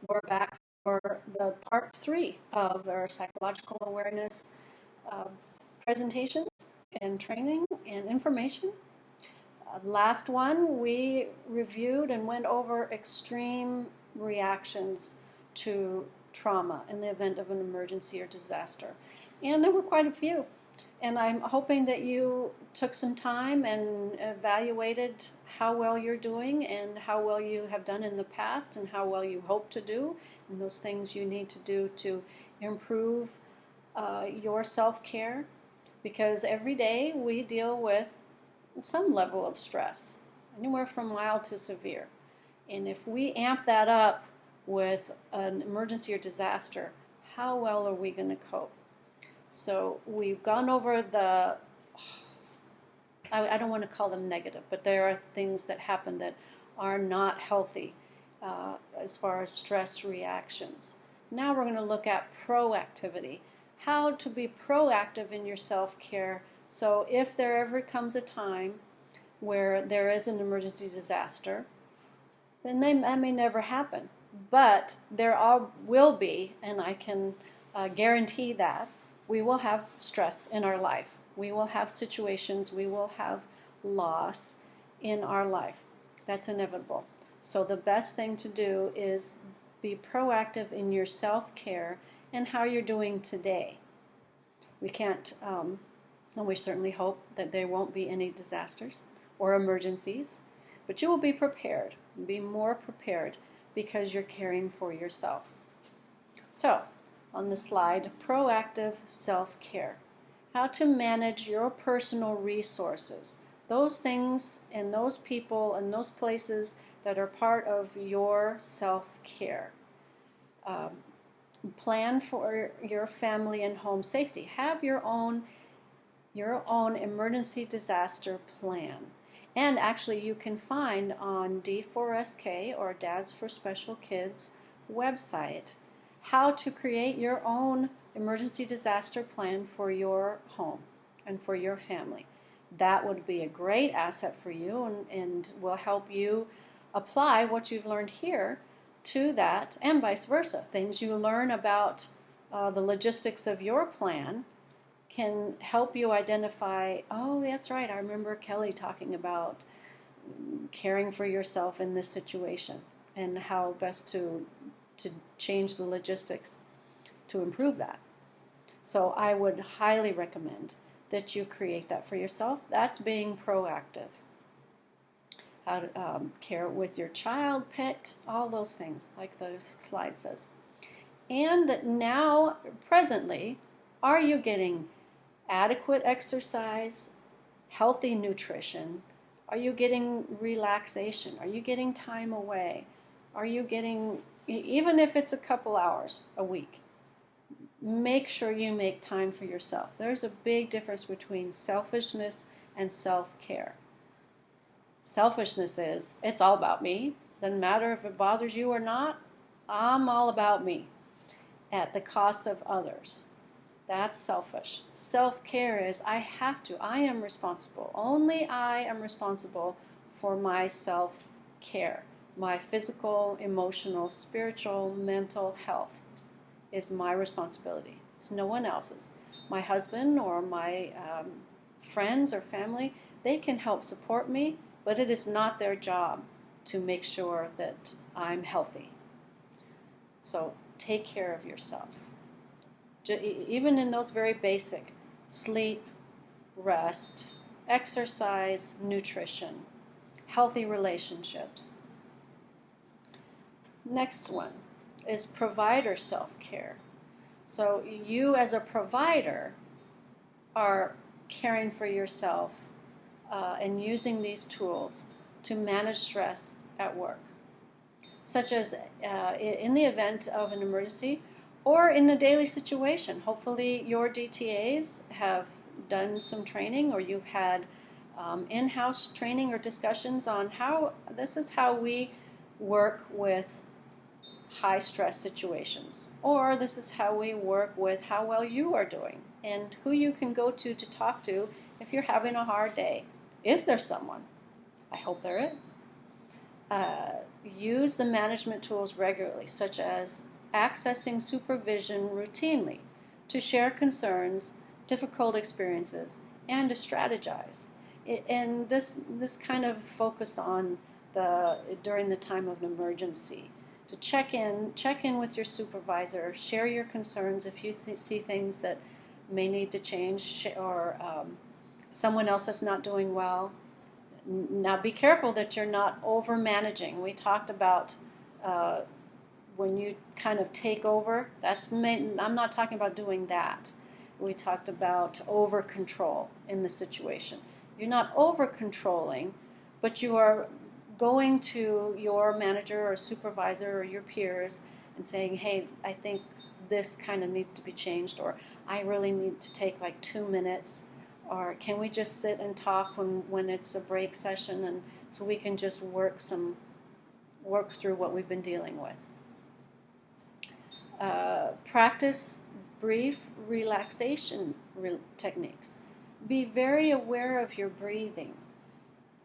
We're back for the part 3 of our psychological awareness uh, presentations and training and information. Last one, we reviewed and went over extreme reactions to trauma in the event of an emergency or disaster. And there were quite a few. And I'm hoping that you took some time and evaluated how well you're doing and how well you have done in the past and how well you hope to do, and those things you need to do to improve your self-care. Because every day we deal with some level of stress, anywhere from mild to severe. And if we amp that up with an emergency or disaster, how well are we going to cope? So we've gone over I don't want to call them negative, but there are things that happen that are not healthy as far as stress reactions. Now we're going to look at proactivity, how to be proactive in your self-care. So if there ever comes a time where there is an emergency disaster, then that may never happen. But there will be, and I can guarantee that, we will have stress in our life. We will have situations, we will have loss in our life. That's inevitable. So the best thing to do is be proactive in your self-care and how you're doing today. We can't, and we certainly hope that there won't be any disasters or emergencies, but you will be prepared, be more prepared because you're caring for yourself. So, on the slide, proactive self-care. How to manage your personal resources. Those things and those people and those places that are part of your self-care. Plan for your family and home safety. Have your own emergency disaster plan. And actually you can find on D4SK or Dads for Special Kids website how to create your own emergency disaster plan for your home and for your family. That would be a great asset for you and will help you apply what you've learned here to that, and vice versa. Things you learn about the logistics of your plan can help you identify, oh, that's right, I remember Kelly talking about caring for yourself in this situation and how best to change the logistics to improve that. So I would highly recommend that you create that for yourself. That's being proactive. How to care with your child, pet, all those things, like the slide says. And now, presently, are you getting adequate exercise, healthy nutrition? Are you getting relaxation? Are you getting time away? Are you getting, even if it's a couple hours a week, make sure you make time for yourself. There's a big difference between selfishness and self-care. Selfishness is, it's all about me. Doesn't matter if it bothers you or not. I'm all about me at the cost of others. That's selfish. Self-care is, I am responsible. Only I am responsible for my self-care. My physical, emotional, spiritual, mental health is my responsibility. It's no one else's. My husband or my friends or family, they can help support me, but it is not their job to make sure that I'm healthy. So take care of yourself. Even in those very basic, sleep, rest, exercise, nutrition, healthy relationships. Next one is provider self-care. So you as a provider are caring for yourself and using these tools to manage stress at work, such as in the event of an emergency or in a daily situation. Hopefully your DTAs have done some training, or you've had in-house training or discussions on this is how we work with high stress situations, or this is how we work with how well you are doing and who you can go to talk to if you're having a hard day. Is there someone? I hope there is. Use the management tools regularly, such as accessing supervision routinely to share concerns, difficult experiences, and to strategize. And this kind of focused on during the time of an emergency, to check in with your supervisor, share your concerns if you see things that may need to change, or someone else that's not doing well. Now be careful that you're not over managing. We talked about when you kind of take over. I'm not talking about doing that. We talked about over control in the situation. You're not over controlling, but you are going to your manager or supervisor or your peers and saying, hey, I think this kind of needs to be changed, or I really need to take like 2 minutes, or can we just sit and talk when it's a break session, and so we can just work through what we've been dealing with. Practice brief relaxation techniques. Be very aware of your breathing.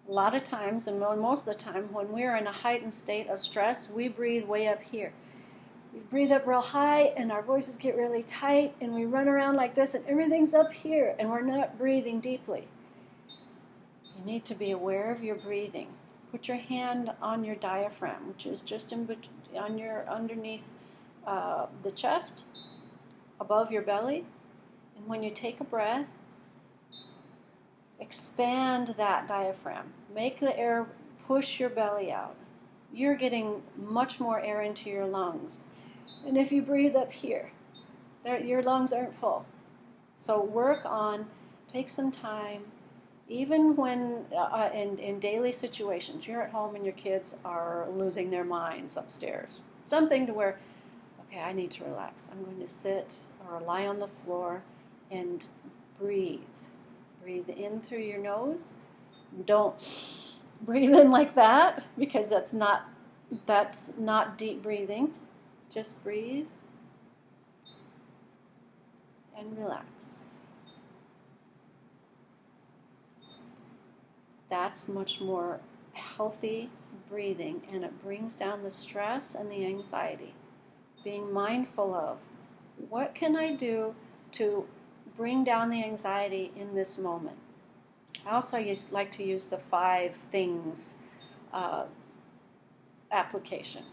A lot of times, and most of the time, when we're in a heightened state of stress, we breathe way up here. We breathe up real high, and our voices get really tight, and we run around like this, and everything's up here, and we're not breathing deeply. You need to be aware of your breathing. Put your hand on your diaphragm, which is just underneath the chest, above your belly. And when you take a breath, expand that diaphragm. Make the air push your belly out. You're getting much more air into your lungs. And if you breathe up here, your lungs aren't full. So take some time, even when in daily situations, you're at home and your kids are losing their minds upstairs. Something to where, okay, I need to relax. I'm going to sit or lie on the floor and breathe. Breathe in through your nose. Don't breathe in like that, because that's not deep breathing. Just breathe and relax. That's much more healthy breathing, and it brings down the stress and the anxiety. Being mindful of, what can I do to bring down the anxiety in this moment? I also like to use the 5 things application.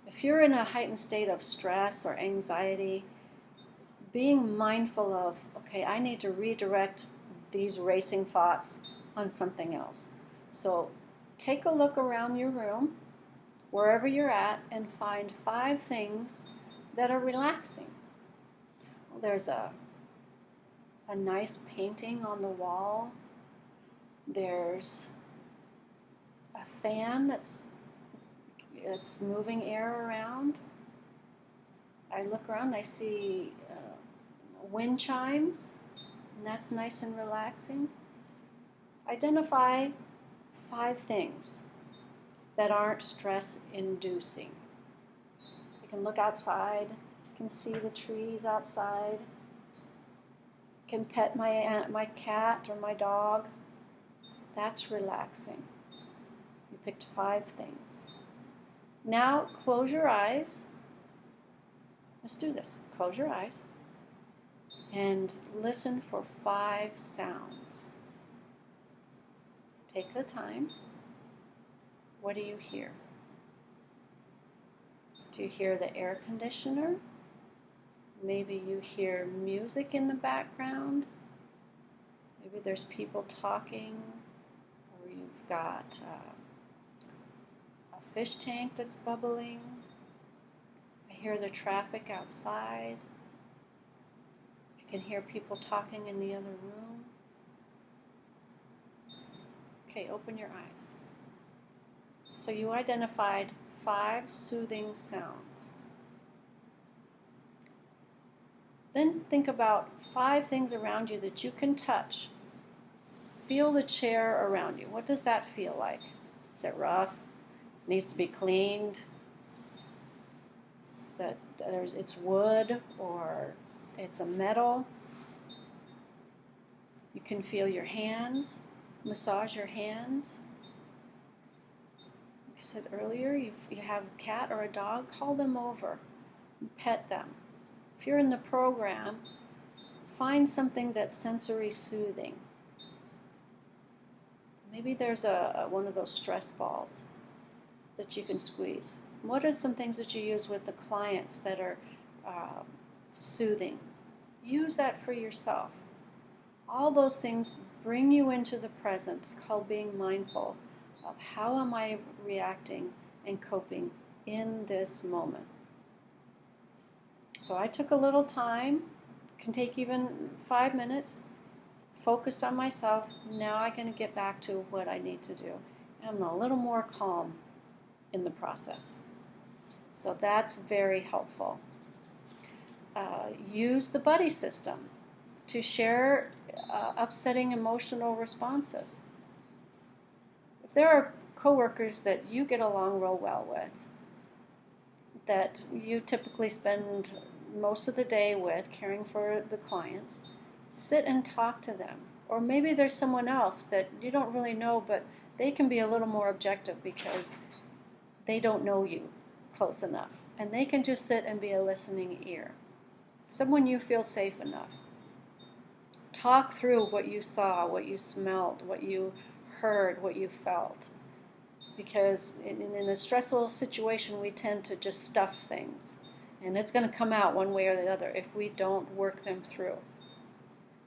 If you're in a heightened state of stress or anxiety, being mindful of, okay, I need to redirect these racing thoughts on something else. So take a look around your room, wherever you're at, and find 5 things that are relaxing. Well, there's a nice painting on the wall. There's a fan that's moving air around. I look around and I see wind chimes, and that's nice and relaxing. Identify 5 things that aren't stress-inducing. You can look outside, you can see the trees outside, you can pet my cat or my dog. That's relaxing. You picked 5 things. Now close your eyes. Let's do this. Close your eyes and listen for 5 sounds. Take the time. What do you hear? Do you hear the air conditioner? Maybe you hear music in the background. Maybe there's people talking, or you've got a fish tank that's bubbling. I hear the traffic outside. I can hear people talking in the other room. Okay, open your eyes. So you identified 5 soothing sounds. Then think about 5 things around you that you can touch. Feel the chair around you. What does that feel like? Is it rough? Needs to be cleaned? It's wood or it's a metal? You can feel your hands. Massage your hands. You I said earlier, you have a cat or a dog, call them over, pet them. If you're in the program, find something that's sensory soothing. Maybe there's one of those stress balls that you can squeeze. What are some things that you use with the clients that are soothing? Use that for yourself. All those things bring you into the present. It's called being mindful of how am I reacting and coping in this moment. So I took a little time, can take even 5 minutes, focused on myself. Now I can get back to what I need to do. I'm a little more calm in the process. So that's very helpful. Use the buddy system to share upsetting emotional responses. If there are coworkers that you get along real well with, that you typically spend most of the day with caring for the clients, sit and talk to them. Or maybe there's someone else that you don't really know, but they can be a little more objective because they don't know you close enough. And they can just sit and be a listening ear. Someone you feel safe enough. Talk through what you saw, what you smelled, what you heard, what you felt. Because in a stressful situation, we tend to just stuff things. And it's going to come out one way or the other if we don't work them through.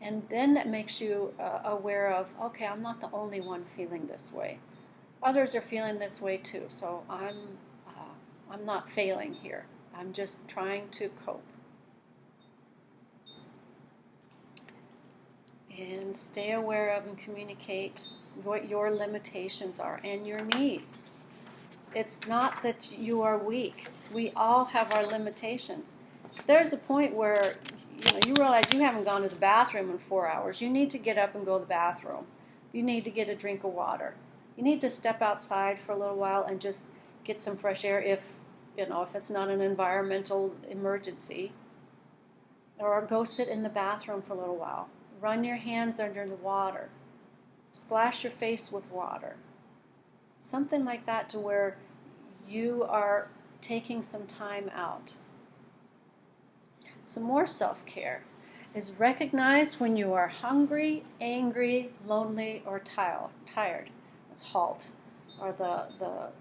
And then that makes you aware of, okay, I'm not the only one feeling this way. Others are feeling this way too, so I'm not failing here. I'm just trying to cope. And stay aware of and communicate what your limitations are and your needs. It's not that you are weak. We all have our limitations. If there's a point where you realize you haven't gone to the bathroom in 4 hours, you need to get up and go to the bathroom. You need to get a drink of water. You need to step outside for a little while and just get some fresh air if it's not an environmental emergency. Or go sit in the bathroom for a little while. Run your hands under the water. Splash your face with water. Something like that to where you are taking some time out. Some more self-care is recognize when you are hungry, angry, lonely, or tired. That's HALT, or the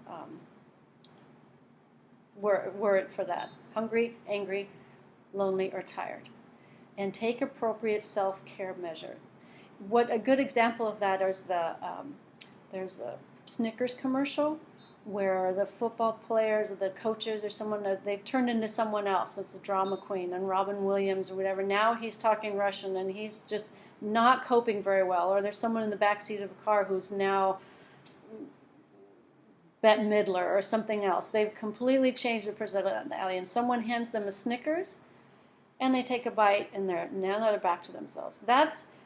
word for that. Hungry, angry, lonely, or tired. And take appropriate self-care measure. What a good example of that is there's a Snickers commercial where the football players or the coaches or someone, they've turned into someone else. It's a drama queen, and Robin Williams or whatever. Now he's talking Russian and he's just not coping very well. Or there's someone in the backseat of a car who's now Bette Midler or something else. They've completely changed the personality, and someone hands them a Snickers and they take a bite and now they're back to themselves.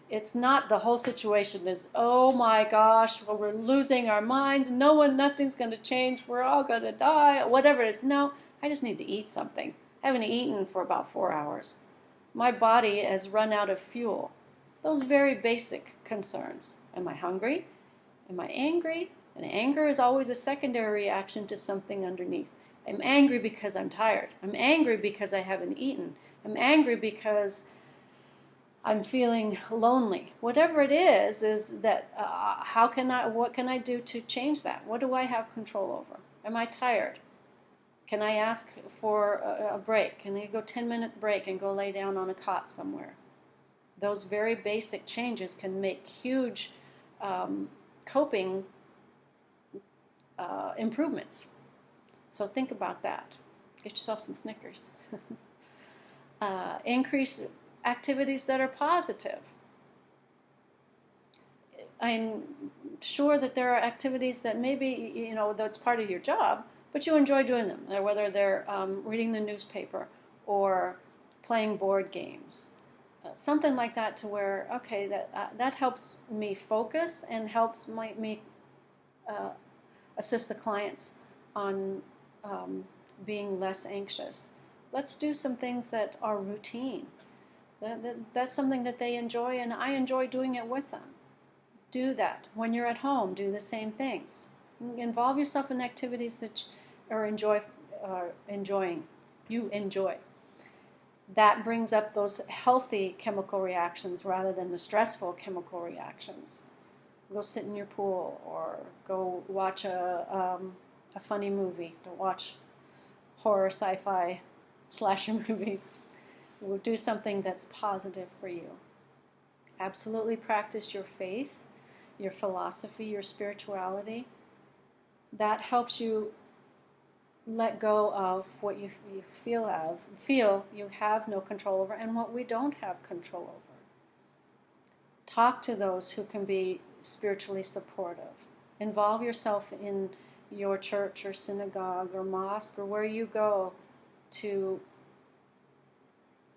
It's not the whole situation is, oh my gosh, well, we're losing our minds. Nothing's going to change. We're all going to die. Whatever it is. No, I just need to eat something. I haven't eaten for about 4 hours. My body has run out of fuel. Those very basic concerns. Am I hungry? Am I angry? And anger is always a secondary reaction to something underneath. I'm angry because I'm tired. I'm angry because I haven't eaten. I'm angry because I'm feeling lonely. Whatever it is that what can I do to change that? What do I have control over? Am I tired? Can I ask for a break? Can I go 10-minute break and go lay down on a cot somewhere? Those very basic changes can make huge coping improvements. So think about that. Get yourself some Snickers. Increase activities that are positive. I'm sure that there are activities that maybe, that's part of your job, but you enjoy doing them, whether they're reading the newspaper or playing board games. Something like that to where, okay, that helps me focus and helps me assist the clients on being less anxious. Let's do some things that are routine. That's something that they enjoy, and I enjoy doing it with them. Do that. When you're at home, do the same things. Involve yourself in activities that are enjoying. You enjoy. That brings up those healthy chemical reactions rather than the stressful chemical reactions. Go sit in your pool or go watch a funny movie. Don't watch horror, sci-fi, slasher movies. We'll do something that's positive for you. Absolutely practice your faith, your philosophy, your spirituality. That helps you let go of what you feel you have no control over and what we don't have control over. Talk to those who can be spiritually supportive. Involve yourself in your church or synagogue or mosque or where you go to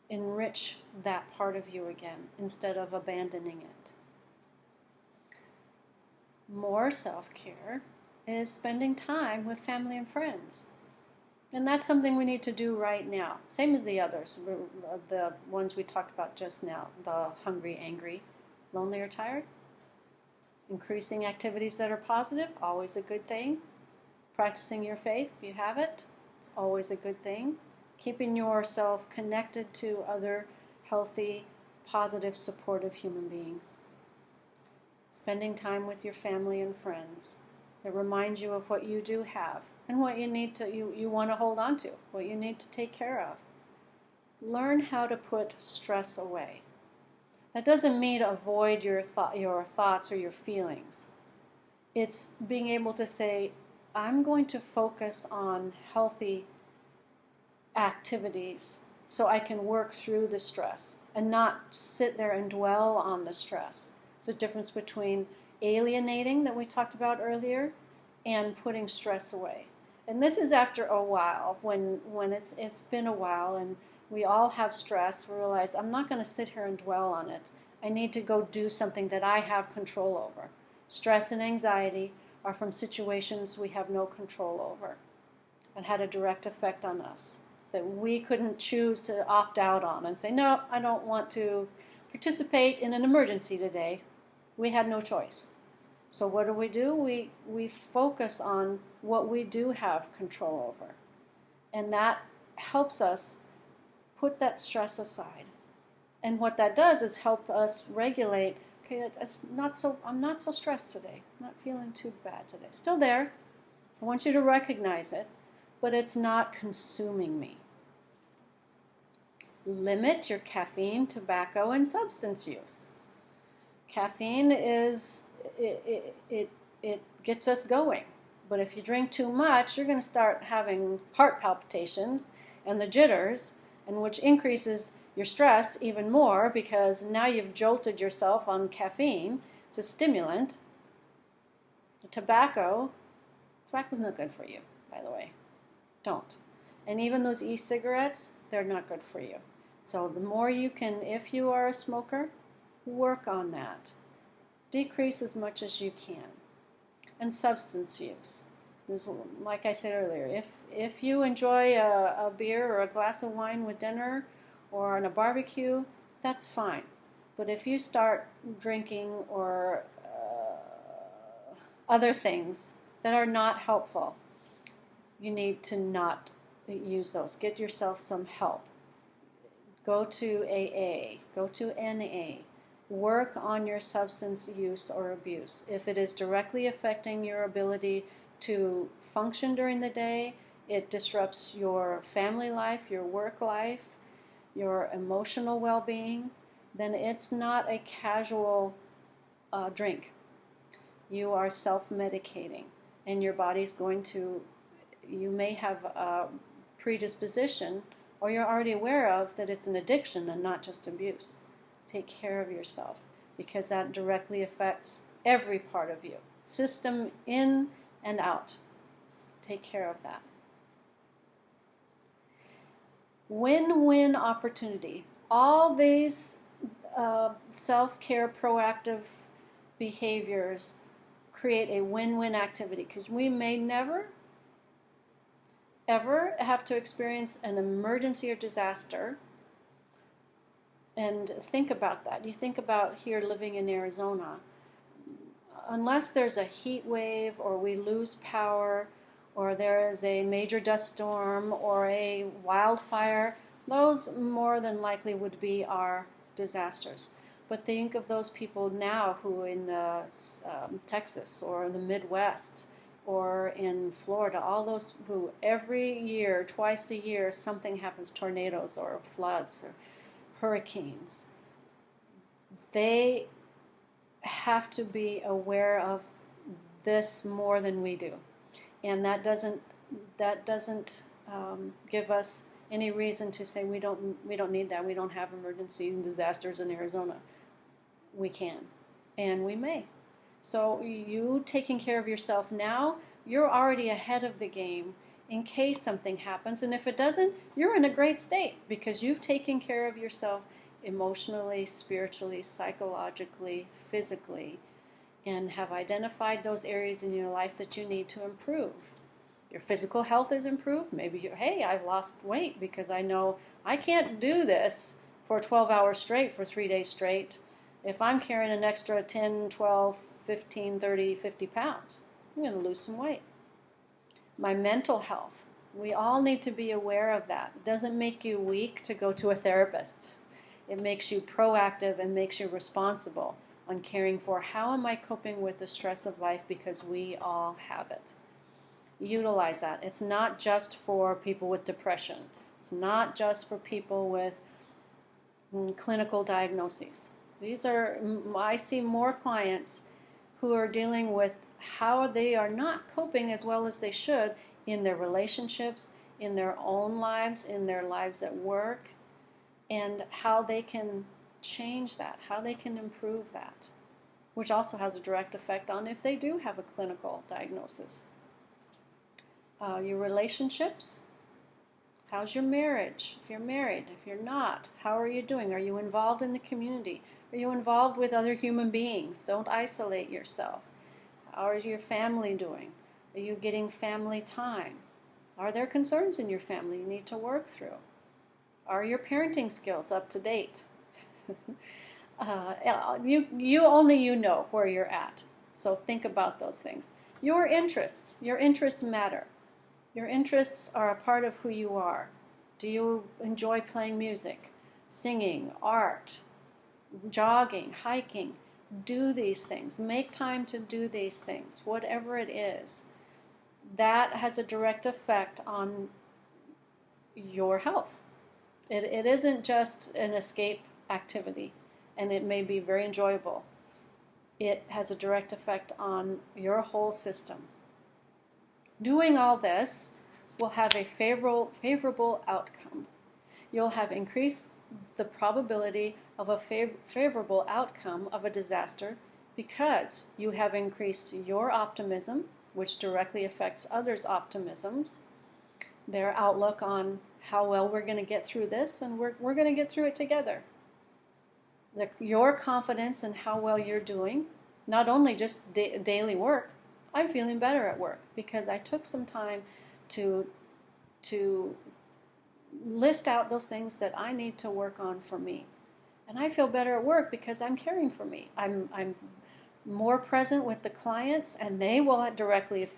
enrich that part of you again instead of abandoning it. More self-care is spending time with family and friends. And that's something we need to do right now. Same as the others, the ones we talked about just now, the hungry, angry, lonely, or tired. Increasing activities that are positive, always a good thing. Practicing your faith, if you have it, it's always a good thing. Keeping yourself connected to other healthy, positive, supportive human beings. Spending time with your family and friends that reminds you of what you do have and what you want to hold on to, what you need to take care of. Learn how to put stress away. That doesn't mean avoid your thoughts or your feelings. It's being able to say, I'm going to focus on healthy activities so I can work through the stress and not sit there and dwell on the stress. It's a difference between alienating that we talked about earlier and putting stress away. And this is after a while, when it's been a while and we all have stress, we realize I'm not going to sit here and dwell on it. I need to go do something that I have control over. Stress and anxiety are from situations we have no control over and had a direct effect on us that we couldn't choose to opt out on and say, no, I don't want to participate in an emergency today. We had no choice. So what do? We focus on what we do have control over. And that helps us put that stress aside. And what that does is help us regulate, okay, I'm not so stressed today. I'm not feeling too bad today. Still there. I want you to recognize it, but it's not consuming me. Limit your caffeine, tobacco, and substance use. Caffeine it gets us going. But if you drink too much, you're going to start having heart palpitations and the jitters, and which increases your stress even more because now you've jolted yourself on caffeine. It's a stimulant. Tobacco's not good for you, by the way. Don't. And even those e-cigarettes, they're not good for you. So the more you can, if you are a smoker, work on that. Decrease as much as you can. And substance use. Like I said earlier, if you enjoy a beer or a glass of wine with dinner or on a barbecue, that's fine. But if you start drinking or other things that are not helpful, you need to not use those. Get yourself some help. Go to AA, go to NA. Work on your substance use or abuse. If it is directly affecting your ability to function during the day, it disrupts your family life, your work life, your emotional well-being, then it's not a casual drink. You are self-medicating, and your body's going to, you may have a predisposition, or you're already aware of that it's an addiction and not just abuse. Take care of yourself, because that directly affects every part of you, system in and out. Take care of that. Win-win opportunity. All these self-care, proactive behaviors create a win-win activity, because we may never, ever have to experience an emergency or disaster. And think about that. You think about here living in Arizona. unless there's a heat wave or we lose power or there is a major dust storm or a wildfire, those more than likely would be our disasters. But think of those people now who in Texas or in the Midwest or in Florida, all those who every year, twice a year, something happens, tornadoes or floods or hurricanes. They have to be aware of this more than we do, and that doesn't give us any reason to say we don't need that. We don't have emergency disasters in Arizona. We can, and we may. So you taking care of yourself now, you're already ahead of the game in case something happens. And if it doesn't, you're in a great state because you've taken care of yourself emotionally, spiritually, psychologically, physically, and have identified those areas in your life that you need to improve. Your physical health is improved. Maybe hey, I've lost weight because I know I can't do this for 12 hours straight for 3 days straight. If I'm carrying an extra 10, 12, 15, 30, 50 pounds, I'm going to lose some weight. My mental health, we all need to be aware of that. It doesn't make you weak to go to a therapist. It makes you proactive and makes you responsible on caring for how am I coping with the stress of life, because we all have it. Utilize that. It's not just for people with depression. It's not just for people with clinical diagnoses. I see more clients who are dealing with how they are not coping as well as they should in their relationships, in their own lives, in their lives at work, and how they can change that, how they can improve that, which also has a direct effect on if they do have a clinical diagnosis. Your relationships. How's your marriage? If you're married, if you're not, how are you doing? Are you involved in the community? Are you involved with other human beings? Don't isolate yourself. How is your family doing? Are you getting family time? Are there concerns in your family you need to work through? Are your parenting skills up to date? Only you know where you're at. So think about those things. Your interests matter. Your interests are a part of who you are. Do you enjoy playing music, singing, art, jogging, hiking? Do these things. Make time to do these things, whatever it is. That has a direct effect on your health. It isn't just an escape activity, and it may be very enjoyable. It has a direct effect on your whole system. Doing all this will have a favorable outcome. You'll have increased the probability of a favorable outcome of a disaster because you have increased your optimism, which directly affects others' optimisms, their outlook on how well we're going to get through this, and we're going to get through it together. Your confidence in how well you're doing, not only just daily work. I'm feeling better at work because I took some time to list out those things that I need to work on for me. And I feel better at work because I'm caring for me. I'm more present with the clients, and they will directly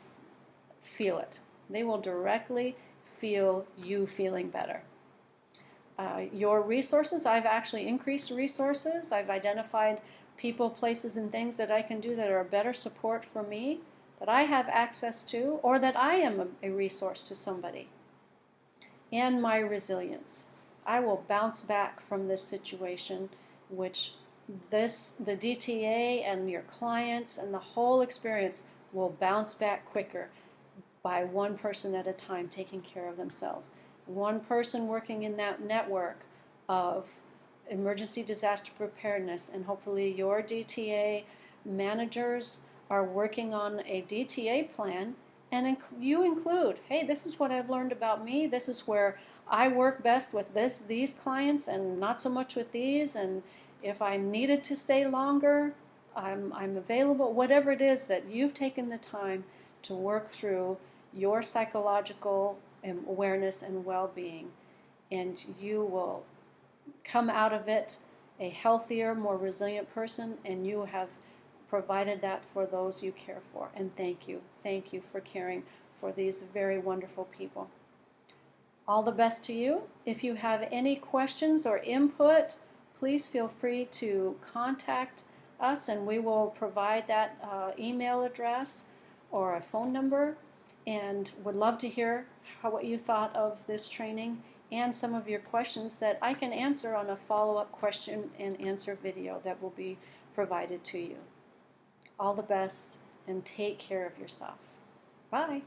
feel it. They will directly feel you feeling better. Your resources, I've actually increased resources. I've identified people, places, and things that I can do that are a better support for me, that I have access to, or that I am a resource to somebody. And my resilience. I will bounce back from this situation, which the DTA and your clients and the whole experience will bounce back quicker by one person at a time taking care of themselves. One person working in that network of emergency disaster preparedness, and hopefully your DTA managers are working on a DTA plan, and you include, hey, this is what I've learned about me, this is where I work best with these clients and not so much with these, and if I'm needed to stay longer, I'm available. Whatever it is that you've taken the time to work through your psychological awareness and well-being, and you will come out of it a healthier, more resilient person, and you have provided that for those you care for. And thank you. Thank you for caring for these very wonderful people. All the best to you. If you have any questions or input, please feel free to contact us, and we will provide that email address or a phone number, and would love to hear what you thought of this training and some of your questions that I can answer on a follow-up question and answer video that will be provided to you. All the best, and take care of yourself. Bye.